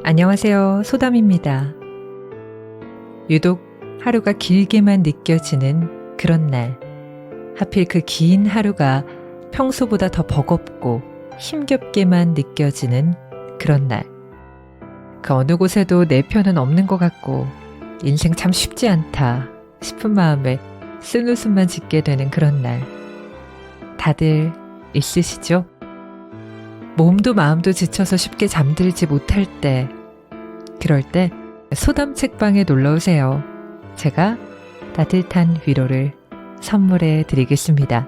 안녕하세요. 소담입니다. 유독 하루가 길게만 느껴지는 그런 날. 하필 그 긴 하루가 평소보다 더 버겁고 힘겹게만 느껴지는 그런 날. 그 어느 곳에도 내 편은 없는 것 같고 인생 참 쉽지 않다 싶은 마음에 쓴웃음만 짓게 되는 그런 날. 다들 있으시죠? 몸도 마음도 지쳐서 쉽게 잠들지 못할 때, 그럴 때 소담 책방에 놀러오세요. 제가 따뜻한 위로를 선물해 드리겠습니다.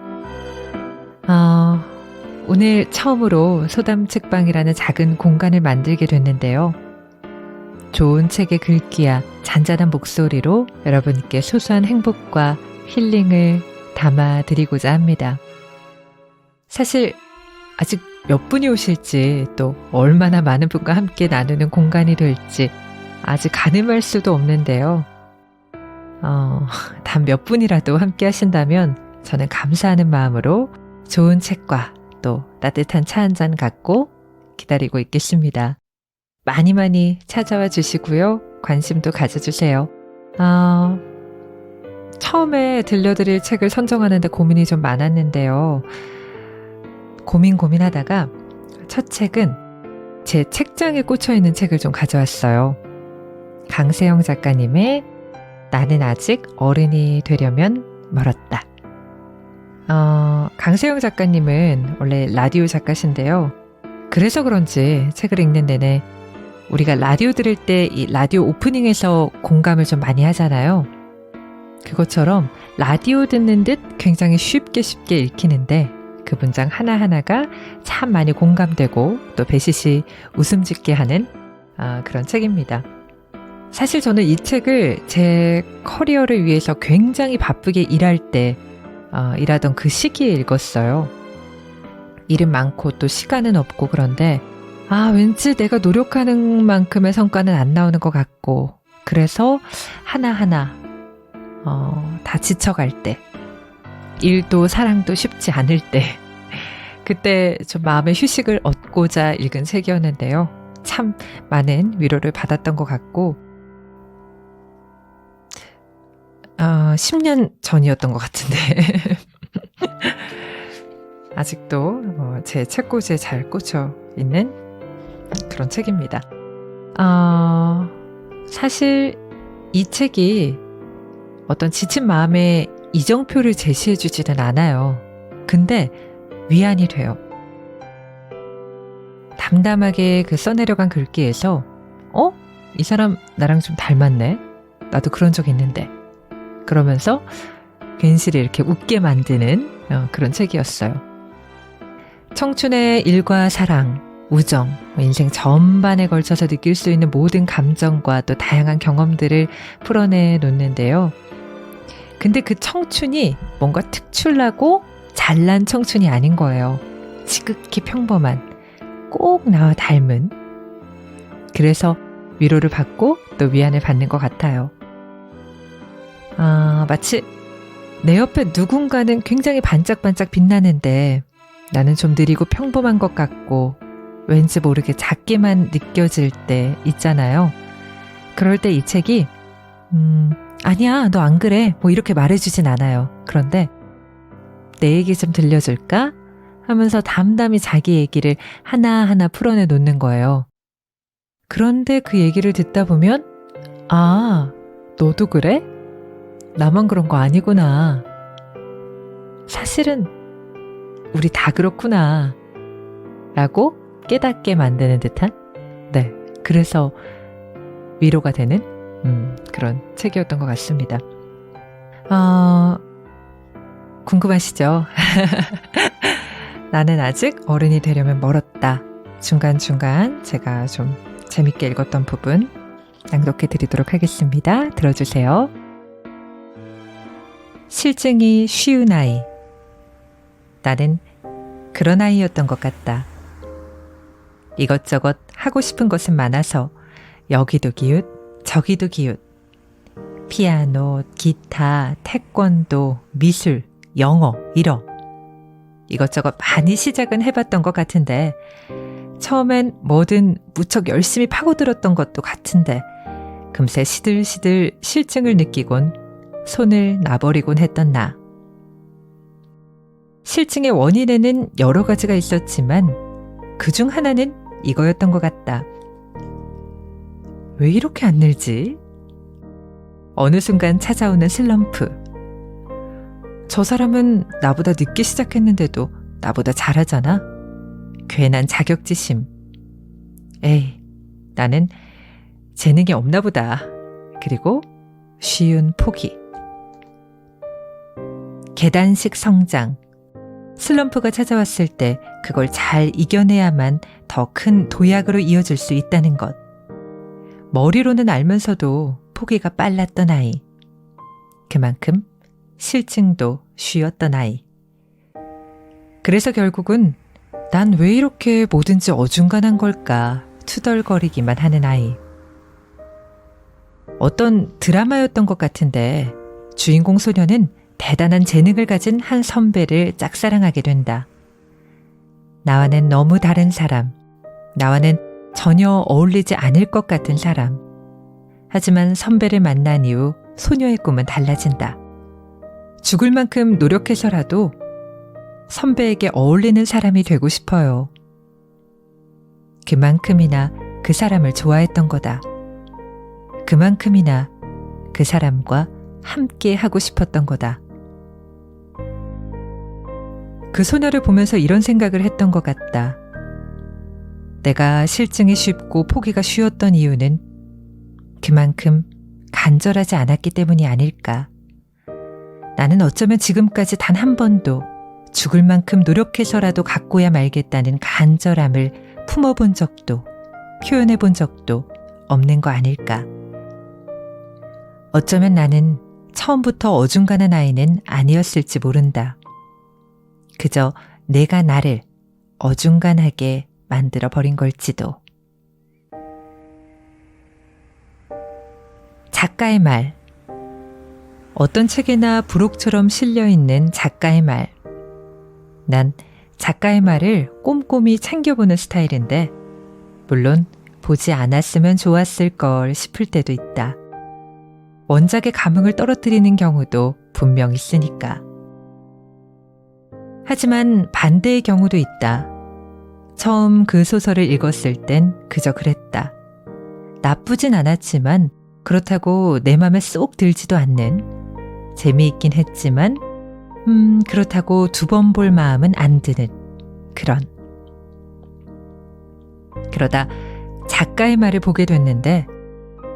오늘 처음으로 소담 책방이라는 작은 공간을 만들게 됐는데요. 좋은 책의 글귀와 잔잔한 목소리로 여러분께 소소한 행복과 힐링을 담아드리고자 합니다. 사실 아직 몇 분이 오실지 또 얼마나 많은 분과 함께 나누는 공간이 될지 아직 가늠할 수도 없는데요. 단 몇 분이라도 함께 하신다면 저는 감사하는 마음으로 좋은 책과 또 따뜻한 차 한 잔 갖고 기다리고 있겠습니다. 많이 많이 찾아와 주시고요. 관심도 가져주세요. 처음에 들려드릴 책을 선정하는데 고민이 좀 많았는데요. 고민하다가 첫 책은 제 책장에 꽂혀있는 책을 좀 가져왔어요. 강세영 작가님의 나는 아직 어른이 되려면 멀었다. 강세영 작가님은 원래 라디오 작가신데요. 그래서 그런지 책을 읽는 내내 우리가 라디오 들을 때 이 라디오 오프닝에서 공감을 좀 많이 하잖아요. 그것처럼 라디오 듣는 듯 굉장히 쉽게 읽히는데 그 문장 하나하나가 참 많이 공감되고 또 배시시 웃음 짓게 하는 그런 책입니다. 사실 저는 이 책을 제 커리어를 위해서 굉장히 바쁘게 일할 때 일하던 그 시기에 읽었어요. 일은 많고 또 시간은 없고 그런데 왠지 내가 노력하는 만큼의 성과는 안 나오는 것 같고 그래서 하나하나 다 지쳐갈 때 일도 사랑도 쉽지 않을 때 그때 좀 마음의 휴식을 얻고자 읽은 책이었는데요. 참 많은 위로를 받았던 것 같고 10년 전이었던 것 같은데 아직도 제 책꽂이에 잘 꽂혀 있는 그런 책입니다. 사실 이 책이 어떤 지친 마음에 이정표를 제시해주지는 않아요. 근데 위안이 돼요. 담담하게 그 써내려간 글귀에서 이 사람 나랑 좀 닮았네? 나도 그런 적 있는데. 그러면서 괜시리 이렇게 웃게 만드는 그런 책이었어요. 청춘의 일과 사랑, 우정, 인생 전반에 걸쳐서 느낄 수 있는 모든 감정과 또 다양한 경험들을 풀어내 놓는데요. 근데 그 청춘이 뭔가 특출나고 잘난 청춘이 아닌 거예요. 지극히 평범한, 꼭 나와 닮은. 그래서 위로를 받고 또 위안을 받는 것 같아요. 마치 내 옆에 누군가는 굉장히 반짝반짝 빛나는데 나는 좀 느리고 평범한 것 같고 왠지 모르게 작게만 느껴질 때 있잖아요. 그럴 때 이 책이 아니야, 너 안 그래. 이렇게 말해주진 않아요. 그런데 내 얘기 좀 들려줄까? 하면서 담담히 자기 얘기를 하나하나 풀어내 놓는 거예요. 그런데 그 얘기를 듣다 보면 너도 그래? 나만 그런 거 아니구나. 사실은 우리 다 그렇구나. 라고 깨닫게 만드는 듯한? 네, 그래서 위로가 되는 그런 책이었던 것 같습니다. 궁금하시죠? 나는 아직 어른이 되려면 멀었다. 중간중간 제가 좀 재밌게 읽었던 부분 낭독해 드리도록 하겠습니다. 들어주세요. 실증이 쉬운 아이. 나는 그런 아이였던 것 같다. 이것저것 하고 싶은 것은 많아서 여기도 기웃, 저기도 기웃. 피아노, 기타, 태권도, 미술, 영어, 일어. 이것저것 많이 시작은 해봤던 것 같은데 처음엔 뭐든 무척 열심히 파고들었던 것도 같은데 금세 시들시들 실증을 느끼곤 손을 놔버리곤 했던 나. 실증의 원인에는 여러 가지가 있었지만 그중 하나는 이거였던 것 같다. 왜 이렇게 안 늘지? 어느 순간 찾아오는 슬럼프. 저 사람은 나보다 늦게 시작했는데도 나보다 잘하잖아. 괜한 자격지심. 에이, 나는 재능이 없나 보다. 그리고 쉬운 포기. 계단식 성장. 슬럼프가 찾아왔을 때 그걸 잘 이겨내야만 더 큰 도약으로 이어질 수 있다는 것. 머리로는 알면서도 포기가 빨랐던 아이. 그만큼 실증도 쉬웠던 아이. 그래서 결국은 난 왜 이렇게 뭐든지 어중간한 걸까 투덜거리기만 하는 아이. 어떤 드라마였던 것 같은데 주인공 소녀는 대단한 재능을 가진 한 선배를 짝사랑하게 된다. 나와는 너무 다른 사람, 나와는 전혀 어울리지 않을 것 같은 사람. 하지만 선배를 만난 이후 소녀의 꿈은 달라진다. 죽을 만큼 노력해서라도 선배에게 어울리는 사람이 되고 싶어요. 그만큼이나 그 사람을 좋아했던 거다. 그만큼이나 그 사람과 함께 하고 싶었던 거다. 그 소녀를 보면서 이런 생각을 했던 것 같다. 내가 실증이 쉽고 포기가 쉬웠던 이유는 그만큼 간절하지 않았기 때문이 아닐까. 나는 어쩌면 지금까지 단 한 번도 죽을 만큼 노력해서라도 갖고야 말겠다는 간절함을 품어본 적도 표현해 본 적도 없는 거 아닐까. 어쩌면 나는 처음부터 어중간한 아이는 아니었을지 모른다. 그저 내가 나를 어중간하게 만들어 버린 걸지도. 작가의 말. 어떤 책에나 부록처럼 실려있는 작가의 말. 난 작가의 말을 꼼꼼히 챙겨보는 스타일인데 물론 보지 않았으면 좋았을 걸 싶을 때도 있다. 원작의 감흥을 떨어뜨리는 경우도 분명 있으니까. 하지만 반대의 경우도 있다. 처음 그 소설을 읽었을 땐 그저 그랬다. 나쁘진 않았지만 그렇다고 내 맘에 쏙 들지도 않는, 재미있긴 했지만 그렇다고 두 번 볼 마음은 안 드는 그런. 그러다 작가의 말을 보게 됐는데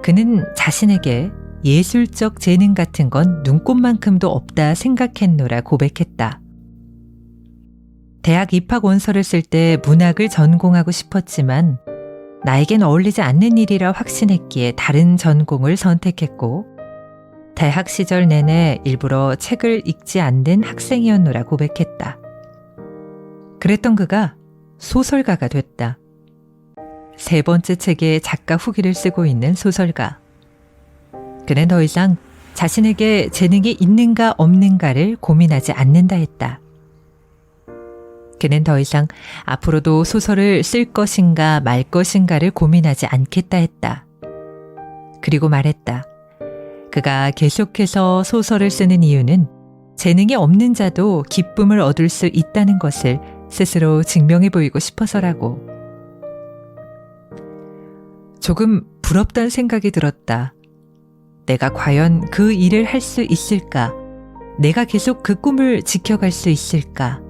그는 자신에게 예술적 재능 같은 건 눈꼽만큼도 없다 생각했노라 고백했다. 대학 입학 원서를 쓸 때 문학을 전공하고 싶었지만 나에겐 어울리지 않는 일이라 확신했기에 다른 전공을 선택했고 대학 시절 내내 일부러 책을 읽지 않는 학생이었노라 고백했다. 그랬던 그가 소설가가 됐다. 세 번째 책의 작가 후기를 쓰고 있는 소설가. 그는 더 이상 자신에게 재능이 있는가 없는가를 고민하지 않는다 했다. 그는 더 이상 앞으로도 소설을 쓸 것인가 말 것인가를 고민하지 않겠다 했다. 그리고 말했다. 그가 계속해서 소설을 쓰는 이유는 재능이 없는 자도 기쁨을 얻을 수 있다는 것을 스스로 증명해 보이고 싶어서라고. 조금 부럽다는 생각이 들었다. 내가 과연 그 일을 할 수 있을까? 내가 계속 그 꿈을 지켜갈 수 있을까?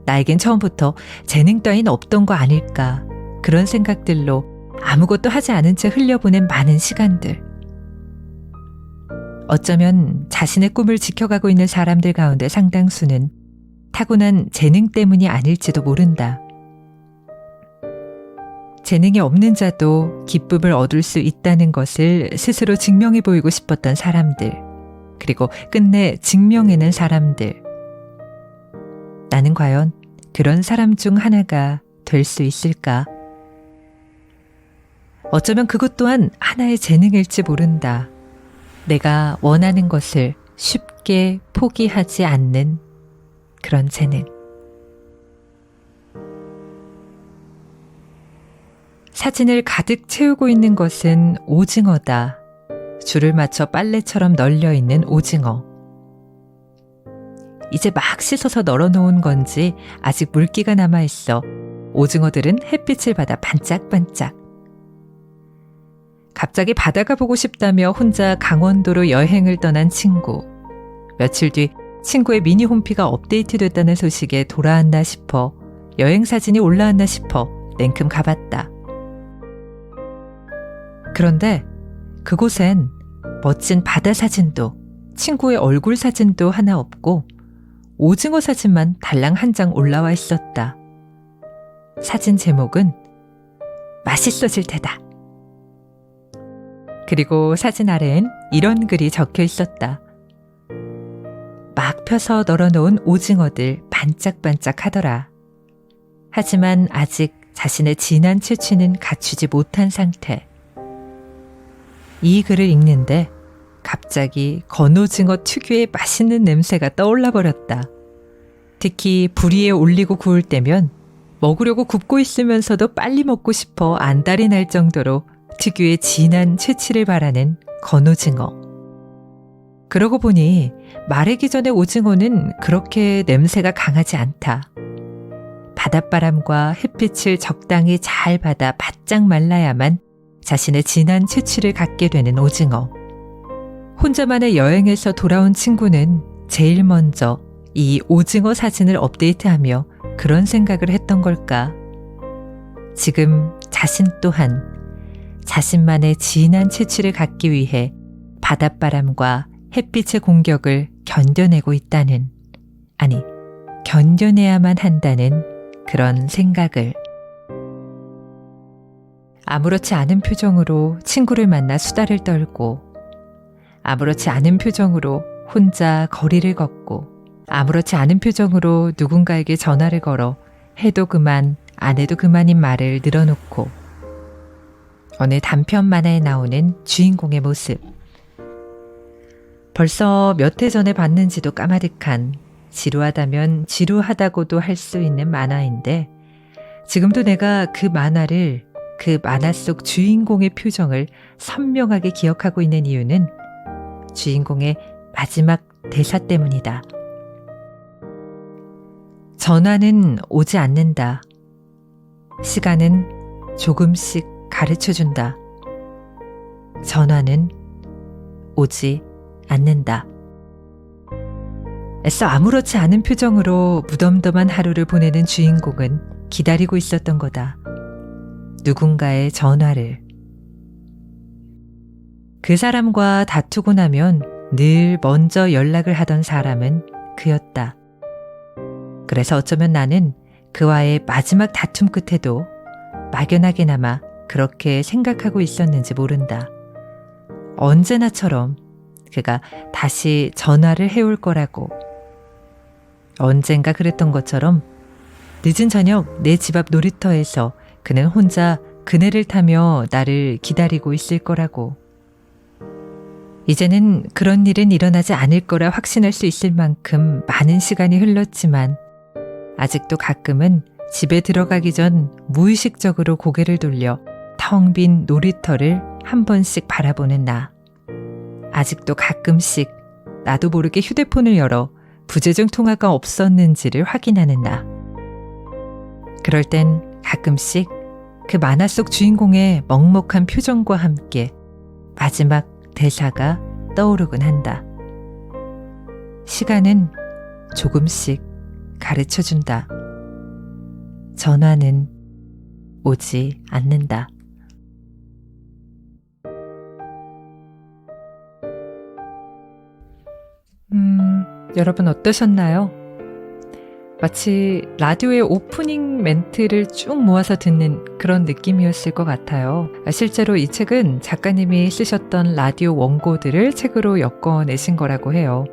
나에겐 처음부터 재능 따윈 없던 거 아닐까? 그런 생각들로 아무것도 하지 않은 채 흘려보낸 많은 시간들. 어쩌면 자신의 꿈을 지켜가고 있는 사람들 가운데 상당수는 타고난 재능 때문이 아닐지도 모른다. 재능이 없는 자도 기쁨을 얻을 수 있다는 것을 스스로 증명해 보이고 싶었던 사람들, 그리고 끝내 증명해낸 사람들. 나는 과연 그런 사람 중 하나가 될 수 있을까? 어쩌면 그것 또한 하나의 재능일지 모른다. 내가 원하는 것을 쉽게 포기하지 않는 그런 재능. 사진을 가득 채우고 있는 것은 오징어다. 줄을 맞춰 빨래처럼 널려 있는 오징어. 이제 막 씻어서 널어놓은 건지 아직 물기가 남아있어 오징어들은 햇빛을 받아 반짝반짝. 갑자기 바다가 보고 싶다며 혼자 강원도로 여행을 떠난 친구. 며칠 뒤 친구의 미니 홈피가 업데이트됐다는 소식에 돌아왔나 싶어, 여행 사진이 올라왔나 싶어 냉큼 가봤다. 그런데 그곳엔 멋진 바다 사진도 친구의 얼굴 사진도 하나 없고 오징어 사진만 달랑 한 장 올라와 있었다. 사진 제목은 맛있어질 테다. 그리고 사진 아래엔 이런 글이 적혀 있었다. 막 펴서 널어놓은 오징어들 반짝반짝 하더라. 하지만 아직 자신의 진한 채취는 갖추지 못한 상태. 이 글을 읽는데 갑자기 건오징어 특유의 맛있는 냄새가 떠올라 버렸다. 특히 불 위에 올리고 구울 때면 먹으려고 굽고 있으면서도 빨리 먹고 싶어 안달이 날 정도로 특유의 진한 채취를 바라는 건오징어. 그러고 보니 마르기 전에 오징어는 그렇게 냄새가 강하지 않다. 바닷바람과 햇빛을 적당히 잘 받아 바짝 말라야만 자신의 진한 채취를 갖게 되는 오징어. 혼자만의 여행에서 돌아온 친구는 제일 먼저 이 오징어 사진을 업데이트하며 그런 생각을 했던 걸까? 지금 자신 또한 자신만의 진한 채취를 갖기 위해 바닷바람과 햇빛의 공격을 견뎌내고 있다는, 아니, 견뎌내야만 한다는 그런 생각을. 아무렇지 않은 표정으로 친구를 만나 수다를 떨고, 아무렇지 않은 표정으로 혼자 거리를 걷고, 아무렇지 않은 표정으로 누군가에게 전화를 걸어 해도 그만, 안 해도 그만인 말을 늘어놓고, 어느 단편 만화에 나오는 주인공의 모습. 벌써 몇 해 전에 봤는지도 까마득한, 지루하다면 지루하다고도 할 수 있는 만화인데, 지금도 내가 그 만화를, 그 만화 속 주인공의 표정을 선명하게 기억하고 있는 이유는 주인공의 마지막 대사 때문이다. 전화는 오지 않는다. 시간은 조금씩 가르쳐준다. 전화는 오지 않는다. 애써 아무렇지 않은 표정으로 무덤덤한 하루를 보내는 주인공은 기다리고 있었던 거다. 누군가의 전화를. 그 사람과 다투고 나면 늘 먼저 연락을 하던 사람은 그였다. 그래서 어쩌면 나는 그와의 마지막 다툼 끝에도 막연하게나마 그렇게 생각하고 있었는지 모른다. 언제나처럼 그가 다시 전화를 해올 거라고. 언젠가 그랬던 것처럼 늦은 저녁 내 집 앞 놀이터에서 그는 혼자 그네를 타며 나를 기다리고 있을 거라고. 이제는 그런 일은 일어나지 않을 거라 확신할 수 있을 만큼 많은 시간이 흘렀지만 아직도 가끔은 집에 들어가기 전 무의식적으로 고개를 돌려 텅 빈 놀이터를 한 번씩 바라보는 나. 아직도 가끔씩 나도 모르게 휴대폰을 열어 부재중 통화가 없었는지를 확인하는 나. 그럴 땐 가끔씩 그 만화 속 주인공의 먹먹한 표정과 함께 마지막 대사가 떠오르곤 한다. 시간은 조금씩 가르쳐준다. 전화는 오지 않는다. 여러분 어떠셨나요? 마치 라디오의 오프닝 멘트를 쭉 모아서 듣는 그런 느낌이었을 것 같아요. 실제로 이 책은 작가님이 쓰셨던 라디오 원고들을 책으로 엮어내신 거라고 해요.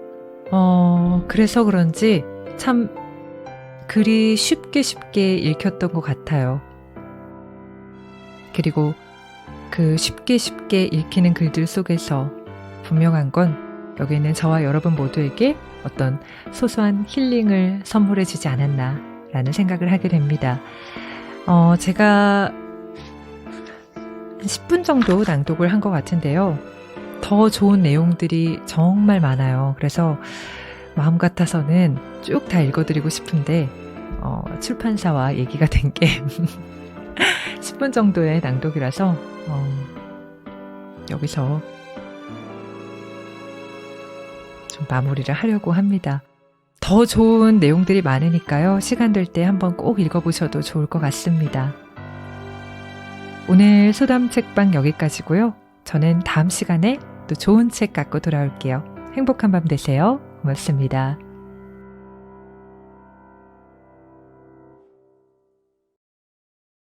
그래서 그런지 참 글이 쉽게 읽혔던 것 같아요. 그리고 그 쉽게 읽히는 글들 속에서 분명한 건 여기 있는 저와 여러분 모두에게 어떤 소소한 힐링을 선물해 주지 않았나 라는 생각을 하게 됩니다. 제가 10분 정도 낭독을 한 것 같은데요. 더 좋은 내용들이 정말 많아요. 그래서 마음 같아서는 쭉 다 읽어드리고 싶은데 출판사와 얘기가 된 게 10분 정도의 낭독이라서 여기서 좀 마무리를 하려고 합니다. 더 좋은 내용들이 많으니까요. 시간 될 때 한번 꼭 읽어보셔도 좋을 것 같습니다. 오늘 소담 책방 여기까지고요. 저는 다음 시간에 또 좋은 책 갖고 돌아올게요. 행복한 밤 되세요. 고맙습니다.